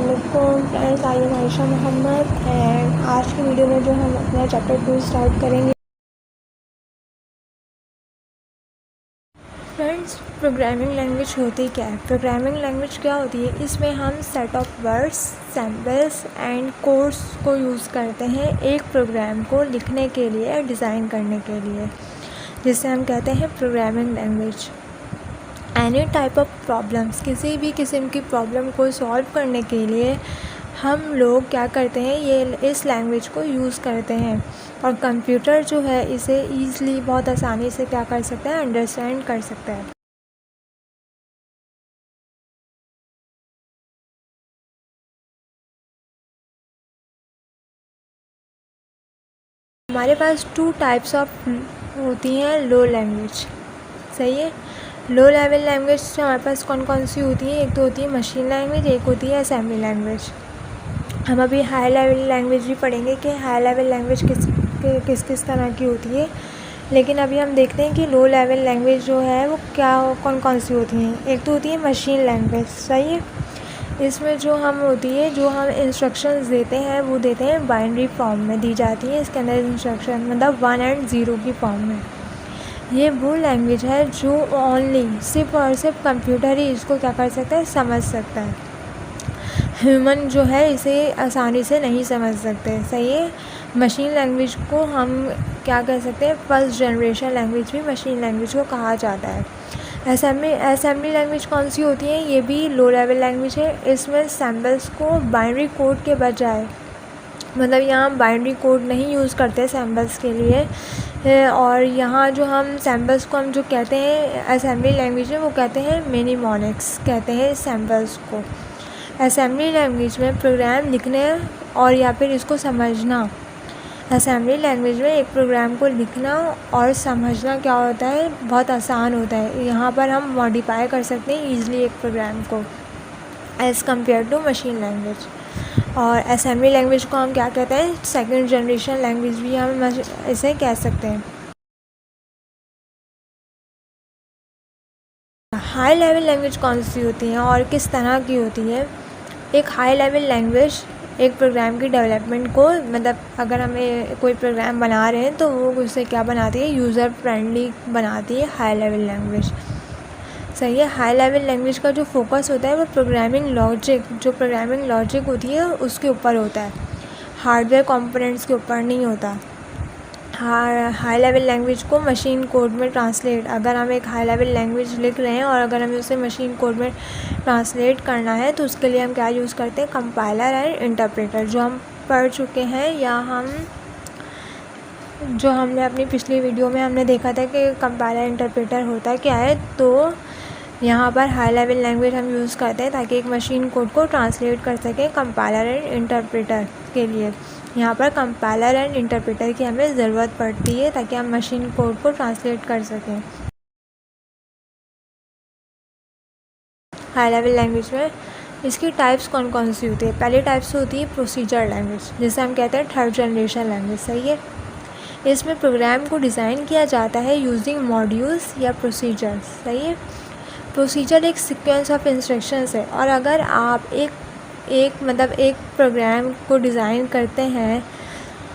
अस्सलामुअलैकुम friends, I am Ayesha Mohammad and आज की वीडियो में जो हम अपना चैप्टर 2 स्टार्ट करेंगे। फ्रेंड्स, प्रोग्रामिंग लैंग्वेज होती क्या है? प्रोग्रामिंग लैंग्वेज क्या होती है? इसमें हम set of words, samples and codes को यूज़ करते हैं एक प्रोग्राम को लिखने के लिए, डिज़ाइन करने के लिए, जिसे हम कहते हैं programming language. Any type of problems, किसी भी किस्म की प्रॉब्लम को सॉल्व करने के लिए हम लोग क्या करते हैं, ये इस लैंग्वेज को यूज़ करते हैं। और कंप्यूटर जो है इसे ईज़िली, बहुत आसानी से क्या कर सकता है, अंडरस्टैंड कर सकता है। हमारे पास 2 टाइप्स ऑफ होती हैं लो लैंग्वेज। सही है। लो लेवल लैंग्वेज हमारे पास कौन कौन सी होती है? एक तो होती है मशीन लैंग्वेज, एक होती है असेंबली लैंग्वेज। हम अभी हाई लेवल लैंग्वेज भी पढ़ेंगे कि हाई लेवल लैंग्वेज किस किस तरह की होती है, लेकिन अभी हम देखते हैं कि लो लेवल लैंग्वेज जो है वो क्या, कौन कौन सी होती हैं। एक तो होती है मशीन लैंग्वेज। सही है। इसमें जो हम होती है, जो हम इंस्ट्रक्शंस देते हैं वो देते हैं बाइनरी फॉर्म में दी जाती है। इसके अंदर इंस्ट्रक्शन मतलब 1 और 0 की फॉर्म में। ये वो लैंग्वेज है जो ओनली, सिर्फ और सिर्फ कंप्यूटर ही इसको क्या कर सकता है, समझ सकता है। ह्यूमन जो है इसे आसानी से नहीं समझ सकते। सही है। मशीन लैंग्वेज को हम क्या कह सकते हैं, फर्स्ट जनरेशन लैंग्वेज भी मशीन लैंग्वेज को कहा जाता है। असेंबली लैंग्वेज कौन सी होती है? ये भी लो लेवल लैंग्वेज है। इसमें सैम्पल्स को बाइनरी कोड के बजाय, मतलब यहाँ बाइनरी कोड नहीं यूज़ करते सैम्पल्स के लिए, और यहाँ जो हम सैम्पल्स को हम जो कहते हैं असेंबली लैंग्वेज में, वो कहते हैं मिनीमोनिक्स कहते हैं सैम्पल्स को। असेंबली लैंग्वेज में प्रोग्राम लिखने और या फिर इसको समझना, असेंबली लैंग्वेज में एक प्रोग्राम को लिखना और समझना क्या होता है, बहुत आसान होता है। यहाँ पर हम मॉडिफाई कर सकते हैं ईज़िली एक प्रोग्राम को as compare to machine language. और असेंबली लैंग्वेज को हम क्या कहते हैं, सेकंड जनरेशन लैंग्वेज भी हम इसे कह सकते हैं। हाई लेवल लैंग्वेज कौन सी होती है और किस तरह की होती है? एक हाई लेवल लैंग्वेज एक प्रोग्राम की डेवलपमेंट को, मतलब अगर हमें कोई प्रोग्राम बना रहे हैं तो वो उसे क्या बनाती है, यूज़र फ्रेंडली बनाती है हाई लेवल लैंग्वेज। सही है। हाई लेवल लैंग्वेज का जो फोकस होता है वो प्रोग्रामिंग लॉजिक, जो प्रोग्रामिंग लॉजिक होती है उसके ऊपर होता है, हार्डवेयर कंपोनेंट्स के ऊपर नहीं होता। हाई लेवल लैंग्वेज को मशीन कोड में ट्रांसलेट, अगर हम एक हाई लेवल लैंग्वेज लिख रहे हैं और अगर हमें उसे मशीन कोड में ट्रांसलेट करना है तो उसके लिए हम क्या यूज़ करते हैं, कंपाइलर एंड इंटरप्रेटर, जो हम पढ़ चुके हैं, या जो हमने अपनी पिछली वीडियो में हमने देखा था कि कंपाइलर इंटरप्रेटर होता क्या है। तो यहाँ पर हाई लेवल लैंग्वेज हम यूज़ करते हैं ताकि एक मशीन कोड को ट्रांसलेट कर सकें कंपाइलर एंड इंटरप्रेटर के लिए। यहाँ पर कंपाइलर एंड इंटरप्रेटर की हमें ज़रूरत पड़ती है ताकि हम मशीन कोड को ट्रांसलेट कर सकें। हाई लेवल लैंग्वेज में इसकी टाइप्स कौन कौन सी होती है? पहली टाइप्स होती है प्रोसीजर लैंग्वेज, जिसे हम कहते हैं थर्ड जनरेशन लैंग्वेज। सही है। इसमें प्रोग्राम को डिज़ाइन किया जाता है यूजिंग मॉड्यूल्स या प्रोसीजर्स। सही है। प्रोसीजर एक सीक्वेंस ऑफ इंस्ट्रक्शंस है, और अगर आप एक प्रोग्राम को डिज़ाइन करते हैं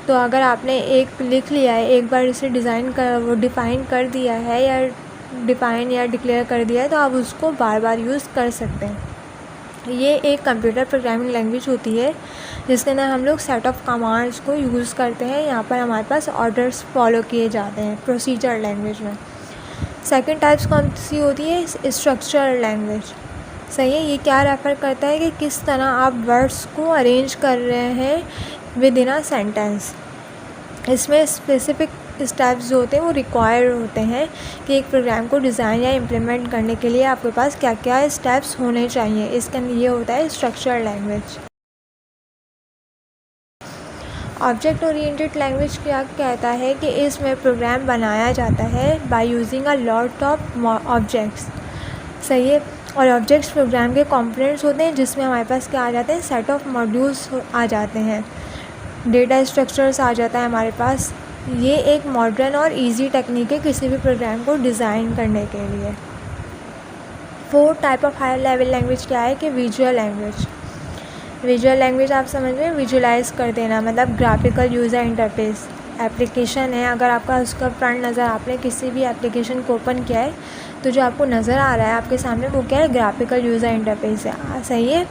तो अगर आपने एक लिख लिया है, एक बार इसे डिफ़ाइन कर दिया है या डिक्लेयर कर दिया है, तो आप उसको बार बार यूज़ कर सकते हैं। ये एक कंप्यूटर प्रोग्रामिंग लैंग्वेज होती है जिसके अंदर हम लोग सेट ऑफ कमांड्स को यूज़ करते हैं। यहाँ पर हमारे पास ऑर्डर्स फॉलो किए जाते हैं प्रोसीजर लैंग्वेज में। सेकंड टाइप्स कौन सी होती है? Structure language. सही है। ये क्या रेफ़र करता है कि किस तरह आप वर्ड्स को अरेंज कर रहे हैं विद इन अ सेंटेंस। इसमें स्पेसिफिक स्टेप्स जो होते हैं वो रिक्वायर्ड होते हैं कि एक प्रोग्राम को डिज़ाइन या इम्प्लीमेंट करने के लिए आपके पास क्या क्या स्टेप्स होने चाहिए। इसका ये होता है structure language. Object oriented language क्या कहता है कि इसमें प्रोग्राम बनाया जाता है by using a lot of objects. सही है। और ऑब्जेक्ट्स प्रोग्राम के कंपोनेंट्स होते हैं जिसमें हमारे पास क्या आ जाते हैं, सेट ऑफ मॉड्यूल्स आ जाते हैं, डेटा स्ट्रक्चर्स आ जाता है हमारे पास। ये एक मॉडर्न और इजी टेक्निक है किसी भी प्रोग्राम को डिज़ाइन करने के लिए। 4 type of high level language क्या है कि विजुअल लैंग्वेज। विजुअल लैंग्वेज आप समझ रहे हैं, विजुलाइज कर देना मतलब ग्राफिकल यूज़र इंटरफेस। एप्लीकेशन है, अगर आपका उसका फ्रंट नज़र, आपने किसी भी एप्लीकेशन को ओपन किया है तो जो आपको नज़र आ रहा है आपके सामने वो क्या है, ग्राफिकल यूज़र इंटरफेस है। सही है,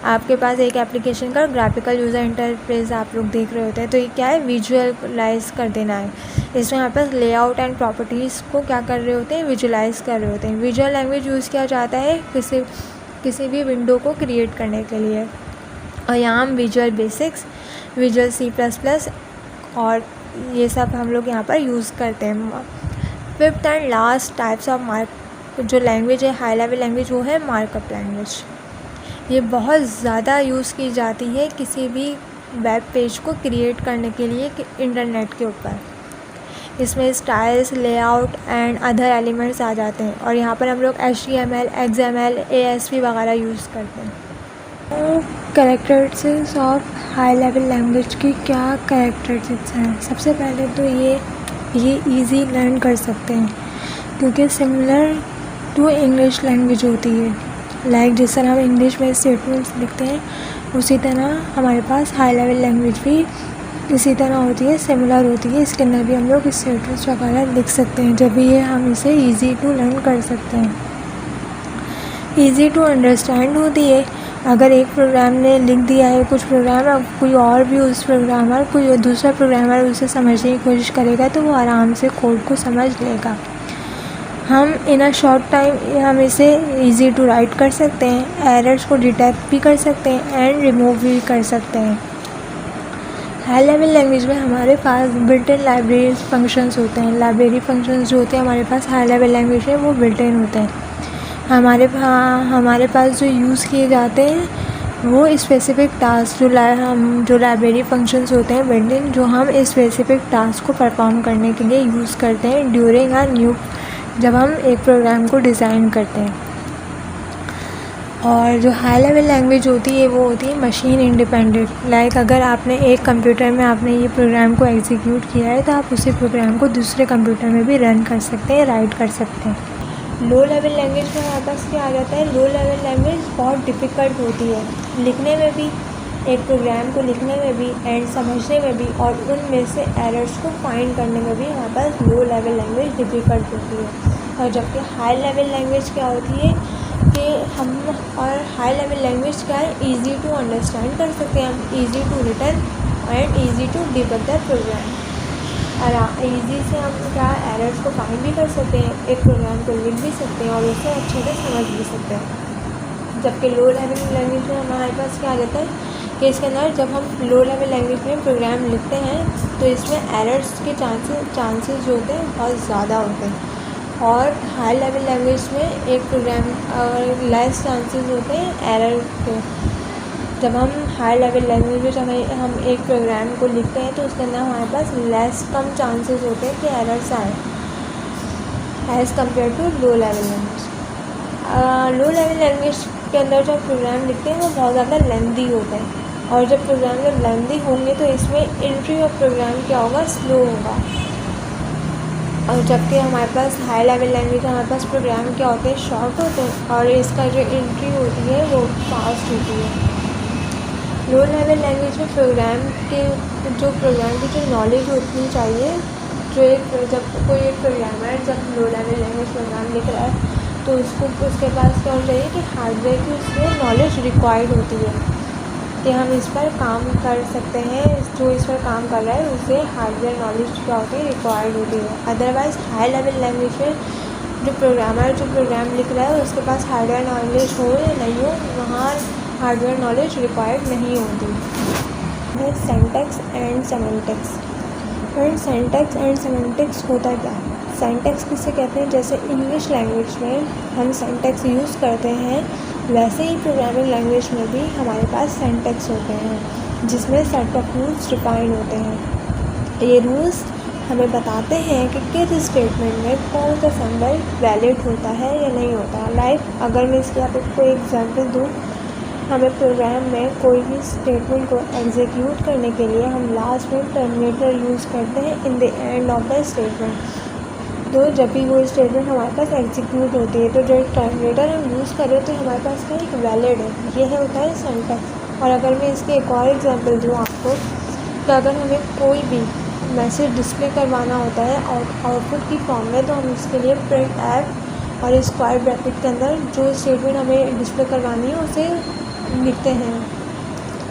आपके पास एक एप्लीकेशन का ग्राफिकल यूज़र इंटरफेस आप लोग देख रहे होते हैं, तो ये क्या है, विजुअलाइज कर देना है। इसमें यहाँ पर लेआउट एंड प्रॉपर्टीज़ को क्या कर रहे होते हैं, विजुलाइज कर रहे होते हैं। विजुअल लैंग्वेज यूज़ किया जाता है किसी भी विंडो को क्रिएट करने के लिए। और यहाँ हम विजुअल बेसिक्स, विजुअल C++ और ये सब हम लोग यहाँ पर यूज़ करते हैं। Fifth and last types of जो लैंग्वेज है, हाई लेवल लैंग्वेज, वो है मार्कअप लैंग्वेज। ये बहुत ज़्यादा यूज़ की जाती है किसी भी वेब पेज को क्रिएट करने के लिए इंटरनेट के ऊपर। इसमें styles, layout and other elements आ जाते हैं और यहाँ पर हम लोग HTML, XML, ASP वगैरह यूज़ करते हैं। Characteristics of high level language की क्या कैरेक्टरिस्टिक्स हैं? सबसे पहले तो ये इजी लर्न कर सकते हैं क्योंकि सिमिलर टू इंग्लिश लैंग्वेज होती है। लाइक जिस तरह हम इंग्लिश में स्टेटमेंट्स लिखते हैं उसी तरह हमारे पास हाई लेवल लैंग्वेज भी इसी तरह होती है, सिमिलर होती है। इसके अंदर भी हम लोग स्टेटमेंट्स वगैरह लिख सकते हैं, जब भी ये हम इसे ईज़ी टू लर्न कर सकते हैं। ईज़ी टू अंडरस्टैंड होती है, अगर एक प्रोग्राम ने लिख दिया है कुछ प्रोग्राम, कोई और भी उस प्रोग्रामर, कोई दूसरा प्रोग्रामर उसे समझने की कोशिश करेगा तो वो आराम से कोड को समझ लेगा। हम इन अ शॉर्ट टाइम हम इसे इजी टू राइट कर सकते हैं, एरर्स को डिटेक्ट भी कर सकते हैं एंड रिमूव भी कर सकते हैं। हाई लेवल लैंग्वेज में हमारे पास बिल्ट इन लाइब्रेरी फंक्शंस होते हैं। लाइब्रेरी फंक्शंस जो होते हैं हमारे पास हाई लेवल लैंग्वेज में वो बिल्ट इन होते हैं। हमारे पास जो यूज़ किए जाते हैं वो स्पेसिफ़िक टास्क, जो लाइब्रेरी फंक्शंस होते हैं बिल्ट इन, जो हम स्पेसिफ़िक टास्क को परफॉर्म करने के लिए यूज़ करते हैं ड्यूरिंग जब हम एक प्रोग्राम को डिज़ाइन करते हैं। और जो हाई लेवल लैंग्वेज होती है वो होती है मशीन इंडिपेंडेंट। लाइक अगर आपने एक कंप्यूटर में आपने ये प्रोग्राम को एग्जीक्यूट किया है तो आप उसी प्रोग्राम को दूसरे कंप्यूटर में भी रन कर सकते हैं, राइट कर सकते हैं। लो लेवल लैंग्वेज में हमारे पास क्या आ जाता है, लो लेवल लैंग्वेज बहुत डिफ़िकल्ट होती है लिखने में भी, एक प्रोग्राम को लिखने में भी एंड समझने में भी, और उनमें से एरर्स को फाइंड करने में भी हमारे पास लो लेवल लैंग्वेज डिफ़िकल्ट होती है। और जबकि हाई लेवल लैंग्वेज क्या होती है कि हाई लेवल लैंग्वेज क्या है, ईजी टू अंडरस्टैंड कर सकते हैं हम, easy to return and easy to debug the program. और ईजी से हम क्या एरर्स को फाइंड भी कर सकते हैं, एक प्रोग्राम को लिख भी सकते हैं और उसे अच्छे से समझ भी सकते हैं। जबकि लो लेवल लैंग्वेज में हमारे पास क्या आ जाता है कि इसके अंदर जब हम लो लेवल लैंग्वेज में प्रोग्राम लिखते हैं तो इसमें एरर्स के चांसेस जो होते हैं बहुत ज़्यादा होते हैं, और हाई लेवल लैंग्वेज में एक प्रोग्राम लेस चांसेस होते हैं एरर के। जब हम हाई लेवल लैंग्वेज में हम एक प्रोग्राम को लिखते हैं तो उसके अंदर हमारे पास कम चांसेस होते हैं कि एरर्स आए as compare to low level language. Low level language के अंदर जो प्रोग्राम लिखते हैं वो बहुत ज़्यादा लेंथी होते हैं, और जब प्रोग्राम जब लेंथी होंगे तो इसमें एंट्री ऑफ प्रोग्राम क्या होगा, स्लो होगा। और जबकि हमारे पास हाई लेवल लैंग्वेज हमारे पास प्रोग्राम क्या होते हैं, शॉर्ट होते हैं, और इसका जो एंट्री होती है वो फास्ट होती है। लो लेवल लैंग्वेज में प्रोग्राम की जो नॉलेज होनी चाहिए, जब कोई एक प्रोग्रामर जब लो लेवल लैंग्वेज प्रोग्राम लिख रहा है तो उसके पास क्या होना चाहिए कि हार्डवेयर की उसमें नॉलेज रिक्वायर्ड होती है कि हम इस पर काम कर सकते हैं, जो इस पर काम कर रहा है उसे हार्डवेयर नॉलेज क्या होती है, रिक्वायर्ड होती है। अदरवाइज़ हाई लेवल लैंग्वेज में जो प्रोग्राम लिख रहा है उसके पास हार्डवेयर नॉलेज हो या नहीं हो, वहाँ हार्डवेयर नॉलेज रिक्वायर्ड नहीं होती है। Syntax and semantics. Syntax and semantics होता क्या है? सिंटैक्स किसे कहते हैं? जैसे इंग्लिश लैंग्वेज में हम सिंटैक्स यूज़ करते हैं वैसे ही प्रोग्रामिंग लैंग्वेज में भी हमारे पास सिंटैक्स होते हैं जिसमें सेट ऑफ रूल्स डिफाइन होते हैं। ये रूल्स हमें बताते हैं कि किस स्टेटमेंट में कौन सा सिंबल वैलिड होता है या नहीं होता। लाइक अगर मैं इसकी आपको एग्जांपल दूँ, हमें प्रोग्राम में कोई भी स्टेटमेंट को एग्जीक्यूट करने के लिए हम लास्ट में टर्मिनेटर यूज़ करते हैं in the end of the statement. तो जब भी वो स्टेटमेंट हमारे पास एग्जीक्यूट होती है तो जो ट्रांसलेटर हम यूज़ कर रहे हैं तो हमारे पास क्या एक वैलिड है, ये है होता है सिंटैक्स। और अगर मैं इसके एक और एग्जांपल दूँ आपको, तो अगर हमें कोई भी मैसेज डिस्प्ले करवाना होता है और आउटपुट की फॉर्म में, तो हम उसके लिए प्रिंट ऐप और स्क्वायर ब्रैकेट के अंदर जो स्टेटमेंट हमें डिस्प्ले करवानी है उसे लिखते हैं।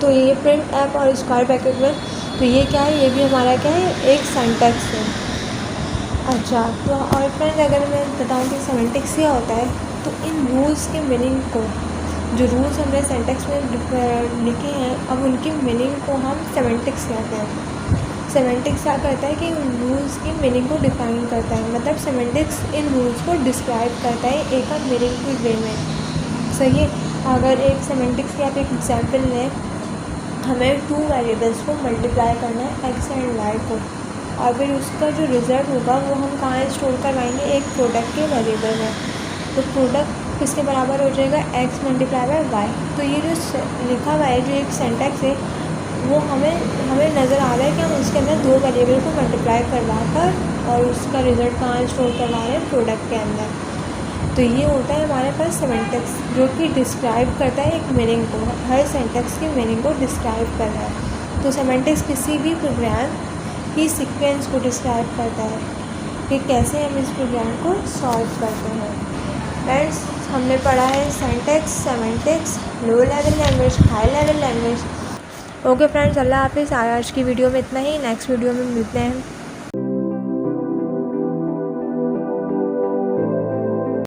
तो ये प्रिंट ऐप और स्क्वायर ब्रैकेट में, तो ये क्या है, ये भी हमारा क्या है, एक सिंटैक्स है। अच्छा, तो और फ्रेंड अगर मैं बताऊँ कि सेमेंटिक्स क्या होता है, तो इन रूल्स के मीनिंग को, जो रूल्स हमने सिंटैक्स में लिखे हैं, अब उनकी मीनिंग को हम सेमेंटिक्स कहते हैं। सेमेंटिक्स क्या करता है कि रूल्स की मीनिंग को डिफाइन करता है, मतलब सेमेंटिक्स इन रूल्स को डिस्क्राइब करता है एक मीनिंगफुल वे में। सही है। अगर एक सेमेंटिक्स की आप एक एग्जाम्पल लें, हमें 2 वेरिएबल्स को मल्टीप्लाई करना है, एक्स एंड वाई को, और फिर उसका जो रिज़ल्ट होगा वो हम कहाँ स्टोर करवाएंगे, एक प्रोडक्ट के वेरिएबल में। तो प्रोडक्ट किसके बराबर हो जाएगा, एक्स मल्टीप्लाई बाय वाई। तो ये जो लिखा हुआ है, जो एक सेंटेक्स है, वो हमें नज़र आ रहा है कि हम उसके अंदर 2 वेरिएबल को मल्टीप्लाई करवा कर और उसका रिज़ल्ट कहाँ स्टोर करवा रहे हैं, प्रोडक्ट के अंदर। तो ये होता है हमारे पास सेमेंटिक्स, जो कि डिस्क्राइब करता है एक मीनिंग को, हर सेंटेक्स की मीनिंग को डिस्क्राइब कर रहा है। तो सेमेंटिक्स किसी भी प्रोग्राम की सीक्वेंस को डिस्क्राइब करता है कि कैसे हम इस प्रोग्राम को सॉल्व करते हैं। फ्रेंड्स, हमने पढ़ा है syntax, semantics, low level language, high level language. Okay friends, अल्लाह हाफिज़। आज की वीडियो में इतना ही, नेक्स्ट वीडियो में मिलते हैं।